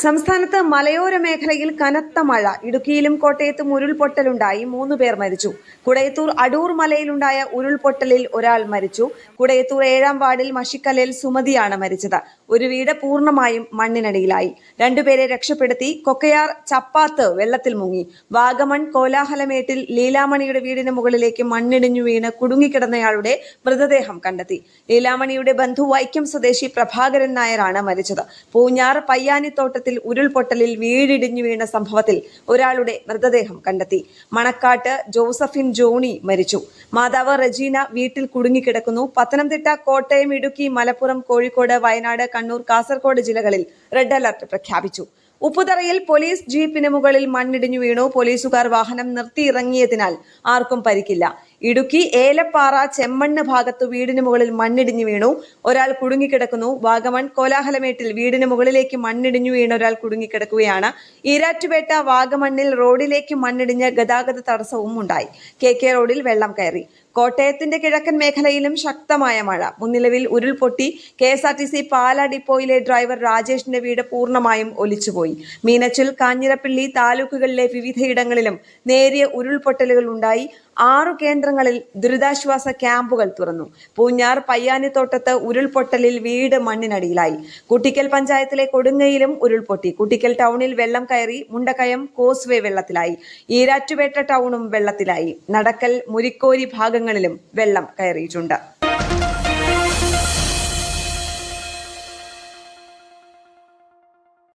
സംസ്ഥാനത്ത് മലയോര മേഖലയിൽ കനത്ത മഴ. ഇടുക്കിയിലും കോട്ടയത്തും ഉരുൾപൊട്ടലുണ്ടായി 3 പേർ മരിച്ചു. കുടയത്തൂർ അടൂർ മലയിലുണ്ടായ ഉരുൾപൊട്ടലിൽ ഒരാൾ മരിച്ചു. കുടയത്തൂർ 7-ാം വാർഡിൽ മഷിക്കല്ലിൽ സുമതിയാണ് മരിച്ചത്. ഒരു വീട് പൂർണ്ണമായും മണ്ണിനടിയിലായി. 2 പേരെ രക്ഷപ്പെടുത്തി. കൊക്കയാർ ചപ്പാത്ത് വെള്ളത്തിൽ മുങ്ങി. വാഗമൺ കോലാഹലമേട്ടിൽ ലീലാമണിയുടെ വീടിന് മുകളിലേക്ക് മണ്ണിടിഞ്ഞു വീണ് കുടുങ്ങിക്കിടന്നയാളുടെ മൃതദേഹം കണ്ടെത്തി. ലീലാമണിയുടെ ബന്ധു വൈക്കം സ്വദേശി പ്രഭാകരൻ നായരാണ് മരിച്ചത്. പൂഞ്ഞാർ പയ്യാനിത്തോട്ടത്തിൽ ഉരുൾപൊട്ടലിൽ വീടിടിഞ്ഞു വീണ സംഭവത്തിൽ ഒരാളുടെ മൃതദേഹം കണ്ടെത്തി. മണക്കാട്ട് ജോസഫിൻ ജോണി മരിച്ചു. മാതാവ് റെജീന വീട്ടിൽ കുടുങ്ങിക്കിടക്കുന്നു. പത്തനംതിട്ട, കോട്ടയം, ഇടുക്കി, മലപ്പുറം, കോഴിക്കോട്, വയനാട്, കണ്ണൂർ, കാസർഗോഡ് ജില്ലകളിൽ റെഡ് അലർട്ട് പ്രഖ്യാപിച്ചു. ഉപ്പുതറയിൽ പോലീസ് ജീപ്പിന് മുകളിൽ മണ്ണിടിഞ്ഞു വീണു. പോലീസുകാർ വാഹനം നിർത്തിയിറങ്ങിയതിനാൽ ആർക്കും പരിക്കില്ല. ഇടുക്കി ഏലപ്പാറ ചെമ്മണ്ണ് ഭാഗത്ത് വീടിന് മുകളിൽ മണ്ണിടിഞ്ഞു വീണു. ഒരാൾ കുടുങ്ങിക്കിടക്കുന്നു. വാഗമൺ കോലാഹലമേട്ടിൽ വീടിന് മുകളിലേക്ക് മണ്ണിടിഞ്ഞു വീണ ഒരാൾ കുടുങ്ങിക്കിടക്കുകയാണ്. ഈരാറ്റുപേട്ട വാഗമണ്ണിൽ റോഡിലേക്ക് മണ്ണിടിഞ്ഞ് ഗതാഗത തടസ്സവും ഉണ്ടായി. KK റോഡിൽ വെള്ളം കയറി. കോട്ടയത്തിന്റെ കിഴക്കൻ മേഖലയിലും ശക്തമായ മഴ. മുൻനിലവിൽ ഉരുൾപൊട്ടി. KSRTC പാല ഡിപ്പോയിലെ ഡ്രൈവർ രാജേഷിന്റെ വീട് പൂർണ്ണമായും ഒലിച്ചുപോയി. മീനച്ചിൽ, കാഞ്ഞിരപ്പള്ളി താലൂക്കുകളിലെ വിവിധയിടങ്ങളിലും നേരിയ ഉരുൾപൊട്ടലുകൾ ഉണ്ടായി. 6 കേന്ദ്രങ്ങളിൽ ദുരിതാശ്വാസ ക്യാമ്പുകൾ തുറന്നു. പൂഞ്ഞാർ പയ്യാനിത്തോട്ടത്ത് ഉരുൾപൊട്ടലിൽ വീട് മണ്ണിനടിയിലായി. കുട്ടിക്കൽ പഞ്ചായത്തിലെ കൊടുങ്ങയിലും ഉരുൾപൊട്ടി. കുട്ടിക്കൽ ടൗണിൽ വെള്ളം കയറി. മുണ്ടക്കയം കോസ്വേ വെള്ളത്തിലായി. ഈരാറ്റുപേട്ട ടൗണും വെള്ളത്തിലായി. നടക്കൽ, മുരിക്കോരി ഭാഗങ്ങളിലും വെള്ളം കയറിയിട്ടുണ്ട്.